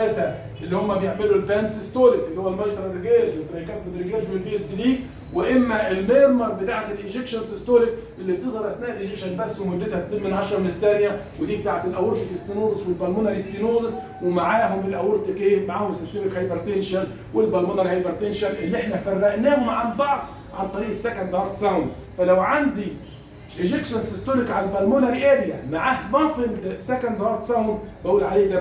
اللي هم بيعملوا البانس ستوليك اللي هو الميترال ريجيرج والترايكاسبيد ريجيرج والفي اس دي، واما الميرمر بتاعه الايجكشن سيستوليك اللي بتظهر اثناء الايجكشن بس ومدتها 2 من 10 من الثانيه، ودي بتاعه الاورتيك ستينوزس والبلمونري ستينوزس، ومعاهم الاورتيك ايه؟ معاهم السيستميك هايبرتنشن والبلمونري هايبرتنشن اللي احنا فرقناهم عن بعض عن طريق السكند هارت ساوند. فلو عندي ايجكشن سيستوليك على البلمونري اريا معاه مافلد سكند هارت ساوند بقول عليه ده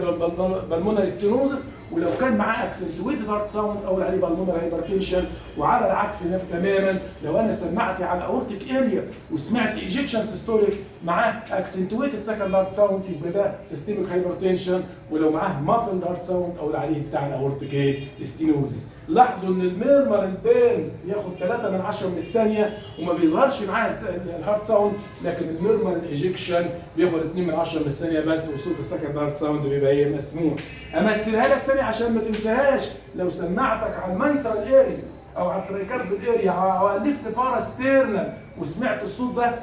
بالمونري ستينوزس، ولو كان معاه اكسنتويتد هارت ساوند اقول عليه بالمونري هايبرتنشن. وعلى العكس تماما لو انا سمعت على اورتيك اريا وسمعت ايجكشن سيستوليك معاه اكسنتويتد سكند هارت ساوند يبقى ده سيستميك هايبرتنشن، ولو معاه مافلد هارت ساوند اقول عليه بتاع الاورتيك ستينوزس. لاحظوا ان الميرمر البان بياخد 3 من 10 من الثانيه وما بيظهرش معاه الهارت ساوند، لكن الميرمر الايجكشن بياخد 2 من 10 من الثانيه بس، وصوت السكند هارت ساوند بيبقى ايه؟ مسموع. امثلها لك تاني عشان ما تنساهاش. لو سمعتك على الميترال اريا او على الترايكاسبيد اريا او على الليفت باراستيرنال وسمعت الصوت ده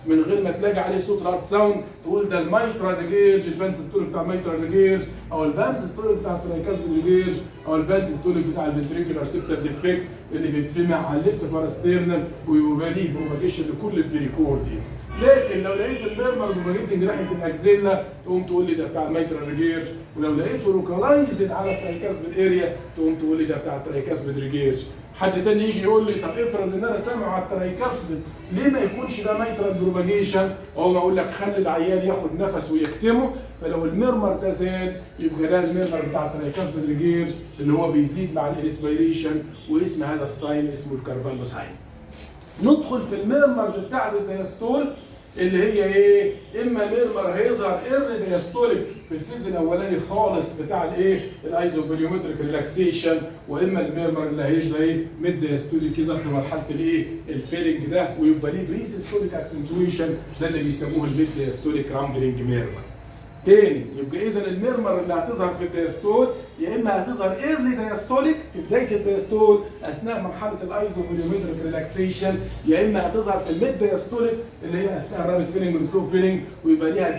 من غير ما تلاقي عليه صوت الهارت ساوند تقول ده الميترال ريجيرج، البانس ستوليك بتاع الميترال ريجيرج، او البانس ستوليك بتاع الترايكاسبيد ريجيرج، او البانس ستوليك بتاع الفنتريكولار سيبتال ديفكت اللي بيتسمع على الليفت باراستيرنال ويبقى ليه بروباجيشن لكل البريكوردي. لكن لو لقيت الميرمر بروباجيتنج ناحيه الاكزيلا تقوم تقول لي ده بتاع الميترال ريجيرج، ولو لقيته لوكالايزد على الترايكاسبيد اريا تقوم تقول لي ده بتاع الترايكاسبيد ريجيرج. حد تاني يجي يقول لي طب افرض ان انا سامع على الترايكاسبيد ليه ما يكونش ده ميترال بروباجيشن؟ اقوم اقول لك خلي العيان ياخد نفس ويكتمه، فلو الميرمر ده زاد يبقى ده الميرمر بتاع الترايكاسبيد ريجيرج اللي هو بيزيد مع الانسبيريشن، واسم هذا الساين اسمه الكارفالو ساين. ندخل في الميرمرز بتاعت الدياستول اللي هي ايه؟ اما ميرمر هيظهر ايرلي دياستوليك في الفيز الاولاني خالص بتاع الايه؟ الايزوفوليومتريك ريلاكسيشن، واما الميرمر اللي هيظهر ايه؟ ميد دياستوليك يظهر في مرحله الايه؟ الفيلنج ده ويبقى ليه بري سيستوليك اكسنتويشن، ده اللي بيسموه الميد دياستوليك رامبلينج ميرمر. تاني يبقى اذا الميرمر اللي هتظهر في الدياستول يا اما هتظهر ايرلي دياستوليك في بدايه الدياستول اثناء مرحله الايزوفوليومتريك ريلاكسيشن، يا اما هتظهر في الميد دياستوليك اللي هي اثناء الرابيد فيلنج والسلو فيلنج ويبقى ليها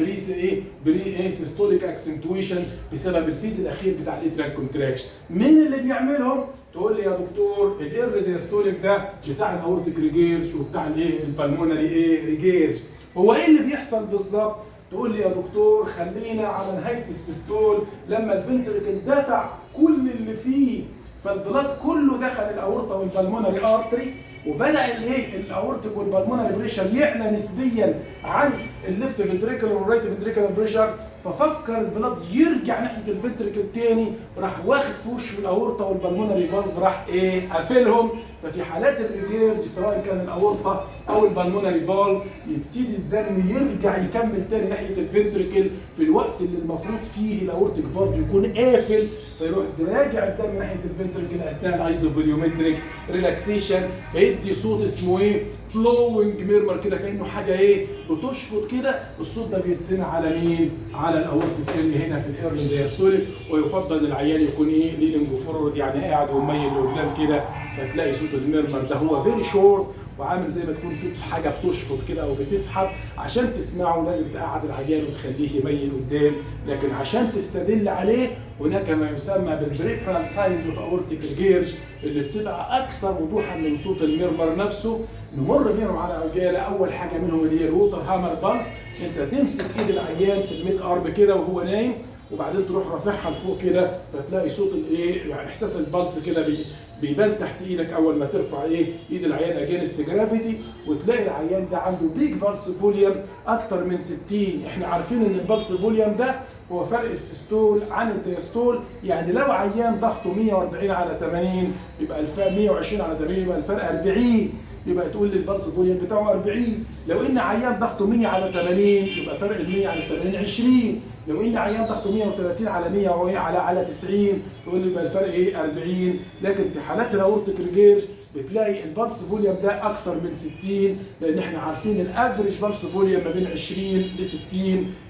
بري سيستوليك اكسنتويشن بسبب الفيز الاخير بتاع الاتريال كونتراكشن. مين اللي بيعملهم؟ تقول لي يا دكتور الايرلي دياستوليك ده بتاع الاورتيك ريجيرج وبتاع الايه؟ البلمونري ريجيرج. هو ايه اللي بيحصل بالظبط؟ تقول لي يا دكتور خلينا على نهايه السيستول لما الفنتريكل دفع كل اللي فيه فالبلاد كله دخل الاورطه والبلمونري ارتري وبدا الايه؟ الاورتيك والبلمونري بريشر يعلى نسبيا عن الليفت فنتريكل والرايت فنتريكل بريشر، ففكر البلاد يرجع ناحيه الفنتريكل تاني، راح واخد في وشه الاورطه والبلمونري فالف راح ايه؟ قافلهم. ففي حالات الريجيرج سواء كان الاورطه او البلمونري فالف يبتدي الدم يرجع يكمل تاني ناحيه الفنتريكل في الوقت اللي المفروض فيه الاورتيك فالف يكون قافل، فيروح راجع الدم ناحيه الفنتريكل اثناء الايزوفوليومتريك ريلاكسيشن فيدي صوت اسمه ايه؟ فلوينج ميرمر كده كانه حاجه ايه؟ بتشفط كده. الصوت ده بيتسمع على مين؟ على الاورتيك اللي هنا في الايرلي دياستوليك، ويفضل العيان يكون ايه؟ ليننج فورورد يعني قاعد وميل لقدام كده، فتلاقي صوت الميرمر ده هو فيري شورت وعامل زي ما تكون صوت حاجه بتشفط كده او بتسحب. عشان تسمعه لازم تقعد العيان وتخليه يميل قدام، لكن عشان تستدل عليه هناك ما يسمى بالبريفرال ساينز اوف اورتيك ريجيرج اللي بتبقى اكثر وضوحا من صوت الميرمر نفسه. نمر بيهم على عجاله. اول حاجه منهم اللي هي الووتر هامر بالس، انت تمسك ايد العيان في الميد ارم كده وهو نايم وبعدين تروح رافعها لفوق كده فتلاقي صوت الايه؟ احساس البلس كده بيبان تحت ايدك اول ما ترفع ايه؟ ايد العيان اجينست جرافيتي، وتلاقي العيان ده عنده بيج بلس فوليوم اكتر من 60. احنا عارفين ان البلس فوليوم ده هو فرق السيستول عن الدياستول، يعني لو عيان ضغطه 140 على 80 يبقى الفرق 120 على 80 يبقى الفرق 40، يبقى تقول لي البلس فوليوم بتاعه 40. لو ان عيان ضغطه 100 على 80 يبقى فرق ال 100 على 80 20. لو ان عيان ضغطه 130 على 100 على 90 تقول لي يبقى الفرق ايه؟ 40. لكن في حالات الاورتيك ريجيرج بتلاقي البلس فوليوم ده اكتر من 60، لان احنا عارفين الافريج بلس فوليوم ما بين 20 ل 60،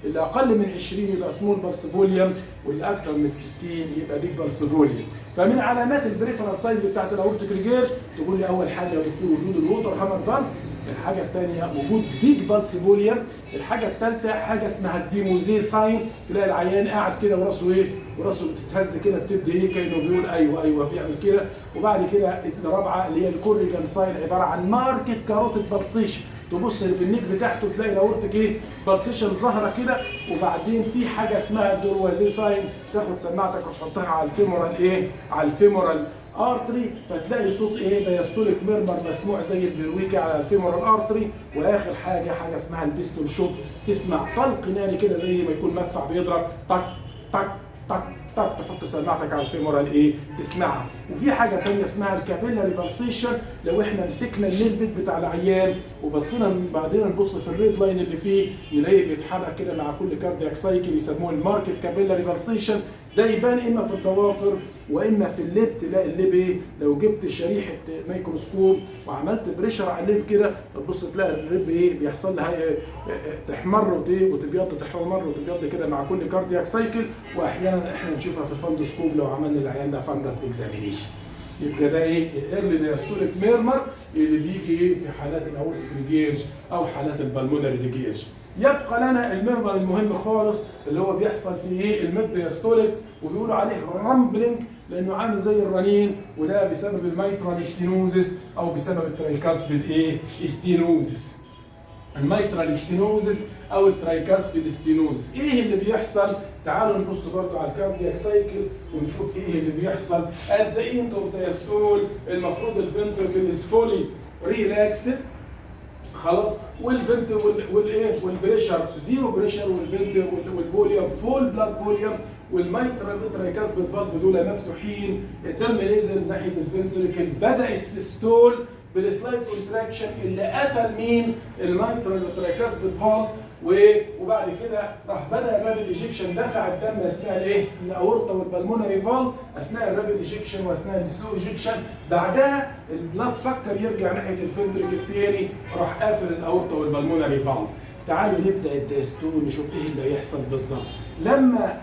اللي اقل من 20 يبقى سمول بلس فوليوم واللي اكتر من 60 يبقى بيج بلس فوليوم. فمن علامات البريفرال ساينز بتاعت الاورتيك ريجيرج تقول لي اول حاجه يا دكتور وجود الووتر هامر بالس، الحاجه الثانيه وجود بيج بالس فوليوم. الحاجه الثالثه حاجه اسمها الديموزي ساين، تلاقي العيان قاعد كده وراسه ايه؟ وراسه بتتهز كده، بتدي ايه كانه بيقول ايوه ايوه بيعمل كده. وبعد كده الرابعه اللي هي الكوريجان ساين، عباره عن ماركت كاروتيد بالسيشن، تبص في النيك بتاعته تلاقي الاورتيك ايه؟ بالسيشن ظاهره كده. وبعدين في حاجه اسمها الدروازي ساين، تاخد سماعتك وتحطها على الفيمورال ايه؟ على الفيمورال ارتري، فتلاقي صوت ايه؟ دايستوليك ميرمر مسموع زي البرويكا على الفيمورال ارتري. واخر حاجه اسمها البيستول شوت، تسمع طلق ناري كده زي ما يكون مدفع بيضرب طق طق طق طق، تحط سماعتك على الفيمورال ايه؟ تسمعها. وفي حاجه ثانيه اسمها الكابيلاري بالسيشن، لو احنا مسكنا النيل بيت بتاع العيان وبصينا بعدين نبص في الريد لاين اللي فيه نلاقيه بيتحرك كده مع كل كاردياك سايكل، يسموه الماركت كابيلاري بالسيشن. ده يبان اما في الضوافر واما في اللب، تلاقي اللب ايه؟ لو جبت شريحه ميكروسكوب وعملت بريشر على اللب كده تبص تلاقي اللب ايه؟ بيحصل لها تحمر وتبيض، تحمر وتبيض كده مع كل كاردياك سايكل. واحيانا احنا نشوفها في الفندوسكوب لو عملنا العيان ده فندس اكزامينيشن. يبقى ده ايه؟ الايرلي دايستوليك ميرمر اللي بيجي ايه؟ في حالات الاورتيك ريجيرج او حالات البلمونري ريجيرج. يبقى لنا الميرمر المهم خالص اللي هو بيحصل في ايه؟ الميد دايستوليك، وبيقولوا عليه رامبلينج لانه عامل زي الرنين، وده بسبب الميترال ستينوزس او بسبب الترايكاسبيد ايه؟ ستينوزس. الميترال ستينوزس او الترايكاسبيد ستينوزس. ايه اللي بيحصل؟ تعالوا نبص برضو على الكاردياك سايكل ونشوف ايه اللي بيحصل. at the end of the diastole المفروض الفنتركل is fully relaxed خلاص، والفنت والايه؟ والبريشر زيرو بريشر، والفنت والفوليوم فول بلاد فوليوم، والميترال والترايكاسبيد فالف دول مفتوحين، الدم نزل ناحيه الفنتركل، بدا السيستول بالسلايد كونتراكشن اللي قفل مين؟ الميترال والترايكاسبيد فالف. وبعد كده راح بدا الرابيد ايجكشن، دفع الدم اثناء الايه؟ الاورطه والبلمونري فالف اثناء الرابيد ايجكشن واثناء السلو ايجكشن. بعدها البلاد فكر يرجع ناحيه الفنتركل تاني، راح قافل الاورطه والبلمونري فالف. تعالوا نبدا الدايستول نشوف ايه اللي هيحصل بالظبط. لما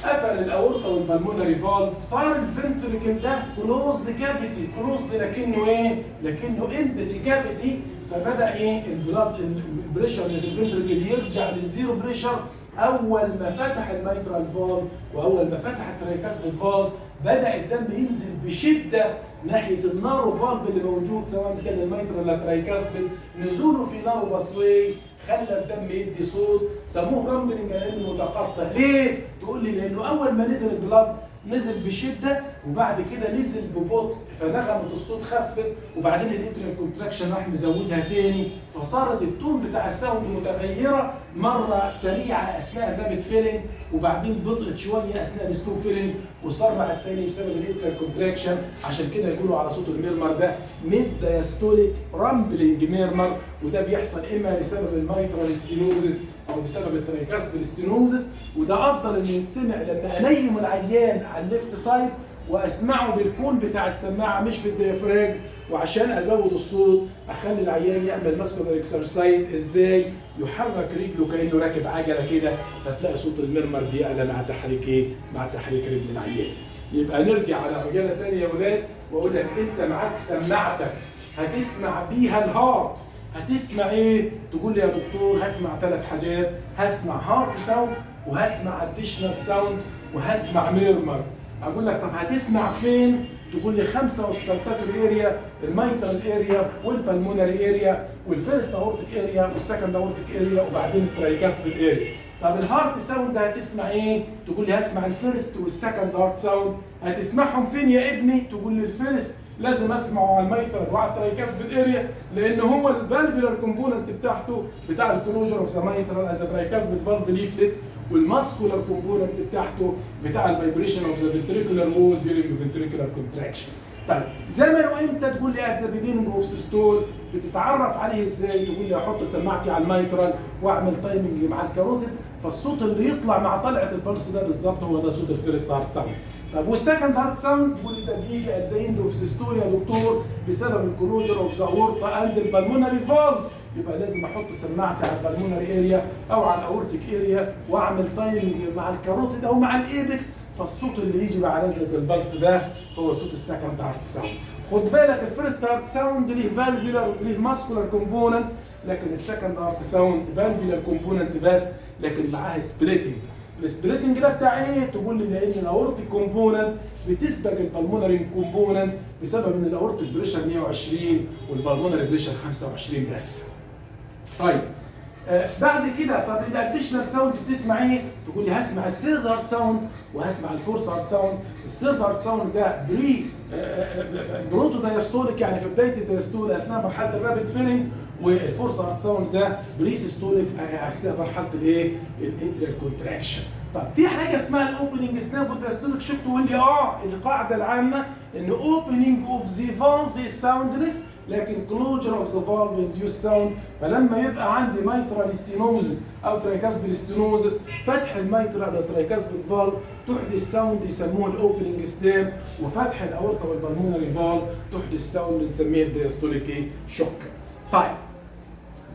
قفل الاورطه والبلمونري فالف صار الفنتركل ده كلوزد كافيتي، كلوزد لكنه ايه؟ لكنه امبتي كافيتي. فبدا ايه؟ البريشر اللي في الفنتركل يرجع للزيرو بريشر. اول ما فتح الميترال فالف واول ما فتح الترايكاسبيد فالف بدا الدم ينزل بشده ناحيه النارو فالف اللي موجود، سواء كان الميترال ولا الترايكاسبيد. نزوله في نارو باسوي خلى الدم يدي صوت، سموه رامبلنج لانه متقطع. ليه؟ تقول لي لانه اول ما نزل البلاد نزل بشده وبعد كده نزل ببطء، فنغمه الصوت خفت، وبعدين الاتريال كونتراكشن راح مزودها تاني، فصارت التون بتاع الساوند متغيره، مره سريعه اثناء الرابيد فيلينج وبعدين بطئت شويه اثناء السلو فيلينج وسرع التاني بسبب الاتريال كونتراكشن. عشان كده يقولوا على صوت الميرمر ده ميد دايستوليك رامبلنج ميرمر، وده بيحصل اما بسبب الميترال ستينوزس او بسبب الترايكاسبيد ستينوزس. وده افضل انه يتسمع لما انيم العيان على الليفت سايد واسمعه بالكون بتاع السماعه مش بالديافراج، وعشان ازود الصوت اخلي العيان يعمل ماسكولار اكسرسايز، ازاي؟ يحرك رجله كانه راكب عجله كده، فتلاقي صوت المرمر بيعلى مع تحريك ايه؟ مع تحريك رجل العيان. يبقى نرجع على مجاله ثانيه يا ولاد واقول لك انت معاك سماعتك هتسمع بيها الهارت، هتسمع ايه؟ تقول لي يا دكتور هسمع 3 حاجات، هسمع هارت ساوند وهسمع اديشنال ساوند وهسمع ميرمر. اقول لك طب هتسمع فين؟ تقول لي 5 اوسكالتاتوري اريا، الميترال اريا والبلمونري اريا والفيرست اورتيك اريا والسكند اورتيك اريا وبعدين الترايكاسبيد اريا. طب الهارت ساوند هتسمع ايه؟ تقول لي هسمع الفيرست والسكند هارت ساوند. هتسمعهم فين يا ابني؟ تقول لي الفيرست لازم اسمعه على الميترال وعلى الترايكاسبيد اريا، لان هو الفالفولار كومبوننت بتاعته بتاع الكلوجر اوف ذا ميترال اند ذا ترايكاسبيد فالف ليفلتس، والماسكولار كومبوننت بتاعته بتاع الفايبريشن اوف ذا فنتريكولار وول ديورينج فنتريكولار كونتراكشن. طيب زمنه امتى؟ تقول لي ات ذا بيجيننج اوف سيستول. بتتعرف عليه ازاي؟ تقول لي احط سماعتي على الميترال واعمل تايمنج مع الكاروتيد، فالصوت اللي يطلع مع طلعه البلس ده بالظبط هو ده صوت الفيرست هارت ساوند. طب والسكند هارت ساوند تقول لي ده بيجي ات ذا اند اوف سيستول يا دكتور بسبب الكلوجر اوف ذا اورتا اند البلمونري فالف يبقى لازم احط سماعتي على البلمونري اريا او على الاورتيك اريا واعمل تايمنج مع الكاروتيد او مع الايبكس، فالصوت اللي يجي مع نزله البلس ده هو صوت السكند هارت ساوند. خد بالك الفيرست هارت ساوند ليه فالفيلر وليه ماسكولار كومبوننت، لكن السكند هارت ساوند فالفيلر كومبوننت بس لكن معاها سبليتنج. السبليتنج ده بتاع ايه؟ تقول لي لان الاورتيك كومبوننت بتسبق البلمونري كومبوننت بسبب ان الاورتيك بريشر 120 والبلمونري بريشر 25 بس. طيب بعد كده طب الاديشنال ساوند بتسمع ايه؟ تقول لي هسمع الثيرد هارت ساوند وهسمع الفورث هارت ساوند. الثيرد هارت ساوند ده بروتو دايستوليك يعني في بدايه الدايستول اثناء مرحله الرابيد فيلينج، والفورث هارت ساوند ده بري سيستوليك اثناء مرحله الايه؟ الاتريال كونتراكشن. طب في حاجه اسمها الاوبننج سناب والدايستوليك شوك، تقول لي القاعده العامه ان اوبننج اوف ذا فالف ساوندلس لكن كلوجر اوف ذا فالف انديوس ساوند. فلما يبقى عندي مايترال ستينوزس او ترايكاسبيد ستينوزس فتح المايترال او ترايكاسبيد فالف تحدث ساوند يسموه الاوبننج سناب، وفتح الاورطه والبلمونري فالف تحدث ساوند بنسميه الدايستوليك شوك. طيب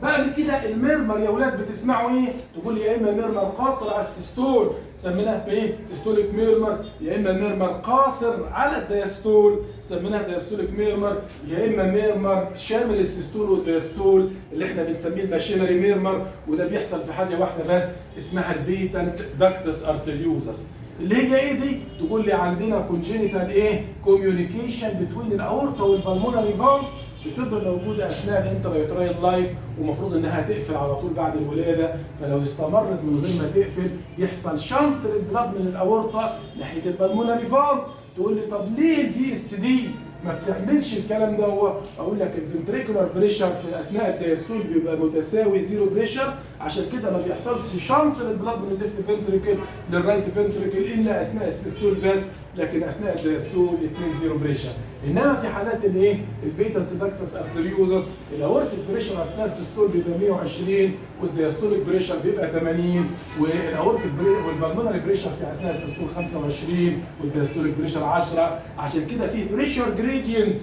بعد كده الميرمر يا ولاد بتسمعوا ايه؟ تقول يا اما ميرمر قاصر على السيستول سميناه بايه؟ سيستوليك ميرمر، يا اما ميرمر قاصر على الدايستول سميناه دايستوليك ميرمر، يا اما ميرمر شامل السيستول والدايستول اللي احنا بنسميه الماشينري ميرمر، وده بيحصل في حاجه واحده بس اسمها البيتنت داكتس ارتريوزس. اللي هي ايه دي؟ تقول لي عندنا كونجينيتال ايه؟ كوميونيكيشن بتوين الاورتا والبلمونري فالف بتبقى موجوده اثناء الانترايوتراين لايف، ومفروض انها تقفل على طول بعد الولاده، فلو استمرت من غير ما تقفل يحصل شنط للبلاد من الاورطه ناحيه البلمونري فالف. تقول لي طب ليه الفي اس دي ما بتعملش الكلام ده؟ هو اقول لك الفنتريكولار بريشر في اثناء الدايستول بيبقى متساوي زيرو بريشر، عشان كده ما بيحصلش شنط للبلاد من الليفت فنتريكل للرايت فنتريكل الا اثناء السيستول بس، لكن اثناء الدايستول 2 زيرو بريشر. انما في حالات الايه؟ البيتنت داكتس ارتريوزس الاورتيك بريشر اثناء السيستول بيبقى 120 والدايستوليك بريشر بيبقى 80 والاورتيك والبلمونري بريشر في اثناء السيستول 25 والدايستوليك بريشر 10. عشان كده في بريشر جريدينت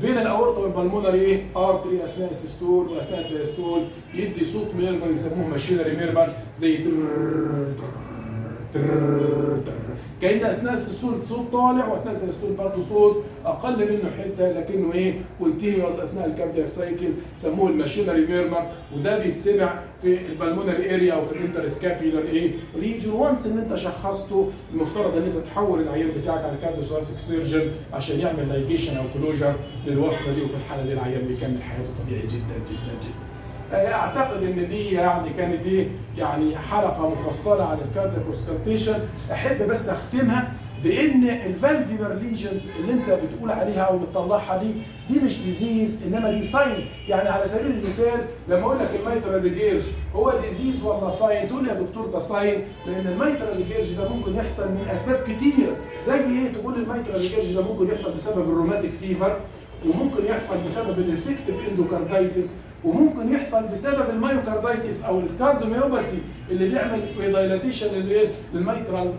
بين الاورطه والبلمونري ايه؟ ارتري اثناء السيستول واثناء الدايستول يدي صوت ميرمر يسموه ماشينري ميرمر زي كأن اثناء السيستول صوت طالع واثناء الدايستول برضه صوت اقل منه حته لكنه ايه؟ كونتينيوس اثناء الكاردياك سايكل، سموه الماشينري ميرمر، وده بيتسمع في البلمونري اريا او في الانترسكابيولار ايه؟ ريجن. وانس ان انت شخصته المفترض ان انت تحول العيان بتاعك على كارديوثوراسيك سيرجن عشان يعمل لايجيشن او كلوجر للوصله دي، وفي الحاله دي العيان بيكمل حياته طبيعي جدا جدا جدا. اعتقد ان دي يعني كانت ايه؟ يعني حلقه مفصله عن الكاردياك اوسكالتيشن. احب بس اختمها بان الفالفيولار ليجنز اللي انت بتقول عليها او بتطلعها دي مش ديزيز انما دي ساين. يعني على سبيل المثال لما اقول لك الميترال ريجيرج هو ديزيز ولا ساين؟ تقول يا دكتور ده ساين، لان الميترال ريجيرج ده ممكن يحصل من اسباب كتير. زي ايه؟ تقول الميترال ريجيرج ده ممكن يحصل بسبب الروماتيك فيفر، وممكن يحصل بسبب الانفكتيف اندوكاردايتس، وممكن يحصل بسبب المايوكاردايتس او الكارديوميوباثي اللي بيعمل دايلاتيشن للميترال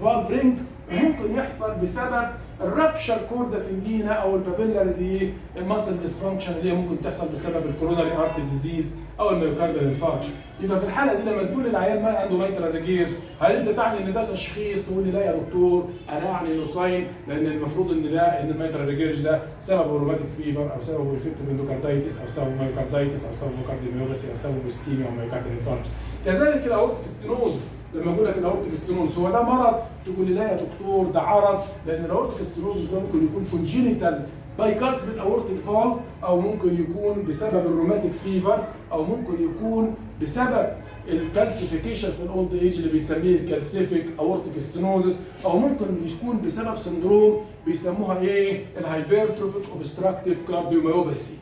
فالف رينج، وممكن يحصل بسبب الرابشر كوردا تندينا او البابيلاري دي الماسل ديسفانكشن اللي هي ممكن تحصل بسبب الكوروناري ارتري ديزيز او الميوكاردال انفاركشن. يبقى في الحاله دي لما تقول العيان ما عنده ميترال ريجيرج هل انت تعني ان ده تشخيص؟ تقول لي لا يا دكتور انا اعني انه ساين، لان المفروض ان الميترال ريجيرج ده سببه روماتيك فيفر او سببه انفكتيف اندوكاردايتس او سببه مايوكاردايتس او سببه ميوكارديوميوباثي او سببه اسكيميا او مايوكاردال انفاركشن. كذلك الاورتيك ستينوز لما اقول لك الاورتيك ستينوز هو ده مرض؟ تقول لي لا يا دكتور ده عرض، لان الاورتيك ستينوز ده ممكن يكون كونجينيتال بايكاس بالاورتيك فالف، او ممكن يكون بسبب الروماتيك فيفر، او ممكن يكون بسبب الكالسيفيكيشن في الاولد ايج اللي بيسميه الكالسيفيك اورتيك ستينوزس، او ممكن يكون بسبب سندروم بيسموها ايه؟ الهايبرتروفيك اوبستراكتيف كارديوميوباثي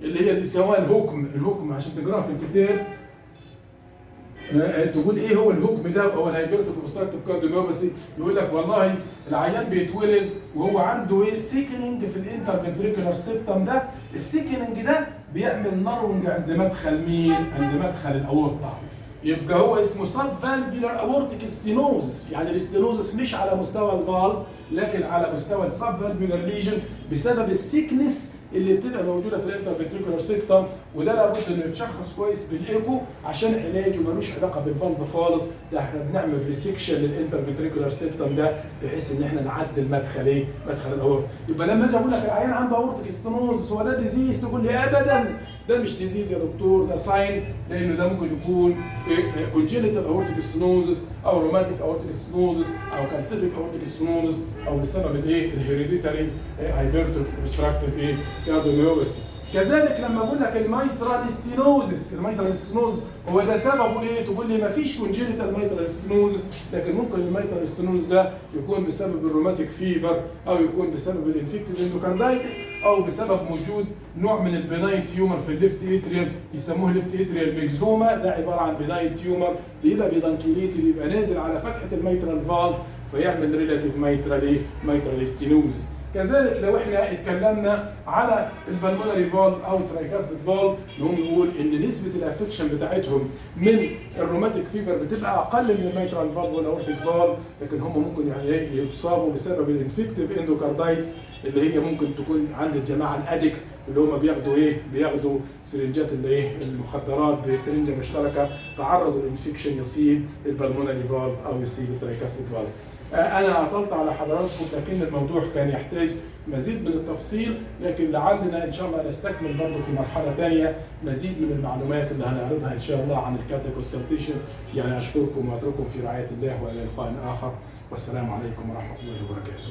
اللي هي بيسموها الهوكم عشان تقراها في الكتاب. تقول ايه هو الهوكم ده او الهايبرتروفيك اوبستراكتيف كارديوميوباثي؟ يقول لك والله العيان بيتولد وهو عنده ايه؟ سيكننج في الانترفنتريكولار سيبتم. ده السيكننج ده بيعمل نارونج عند مدخل مين؟ عند مدخل الاورطه. يبقى هو اسمه سب فالفيولار اورتيك ستينوزس، يعني الاستينوزس مش على مستوى الفالف لكن على مستوى السب فالفيولار ليجن بسبب السيكنس اللي بتبقى موجوده في الانترفنتريكولار سيبتم، وده لابد انه يتشخص كويس بالايكو عشان علاجه ملوش علاقه بالفالف خالص. ده احنا بنعمل ريسكشن للانترفنتريكولار سيبتم ده بحيث ان احنا نعدل مدخل الاورطه. يبقى لما اجي اقول لك العيان عنده اورتيك ستينوز هو ده ديزيز، تقول لي ابدا ده مش ديزيز يا دكتور، ده ساين، لانه ده ممكن يكون كونجينيتال اورتيك ستينوزس او روماتيك اورتيك ستينوزس او كالسيفيك اورتيك ستينوزس او بسبب الهيريديتاري هايبرتروف اوبستراكتيف كارديوميوباثي. كذلك لما اقول لك الميترال ستينوزس، الميترال ستينوز هو ده سببه ايه؟ تقول لي ما فيش كونجينيتال ميترال ستينوزس، لكن ممكن الميترال ستينوز ده يكون بسبب الروماتيك فيفر او يكون بسبب الانفكتيف اندوكاردايتس او بسبب وجود نوع من البناين تيومر في الليفت اتريال يسموه ليفت اتريال ميكزوما. ده عباره عن بناين تيومر بيبقى بيدانكيليتي بيبقى نازل على فتحه الميترال فالف فيعمل ريلاتيف ميترال ستينوزس. كذلك لو احنا اتكلمنا على البلمونري فالف او الترايكاسبيد فالف نقول ان نسبه الافكشن بتاعتهم من الروماتيك فيفر بتبقى اقل من الميترال فالف والاورتيك فالف، لكن هم ممكن يتصابوا بسبب الانفكتيف اندوكاردايتس اللي هي ممكن تكون عند الجماعه الادكت اللي هم بياخدوا سرنجات المخدرات بسرنجه مشتركه، تعرضوا للانفكشن يصيب البلمونري فالف او يصيب الترايكاسبيد فالف. أنا عطلت على حضراتكم لكن الموضوع كان يحتاج مزيد من التفصيل، لكن لعلنا إن شاء الله نستكمل برضه في مرحلة ثانية مزيد من المعلومات اللي هنعرضها إن شاء الله عن الكاردياك اوسكالتيشن. يعني أشكركم وأترككم في رعاية الله وإلى لقاء آخر، والسلام عليكم ورحمة الله وبركاته.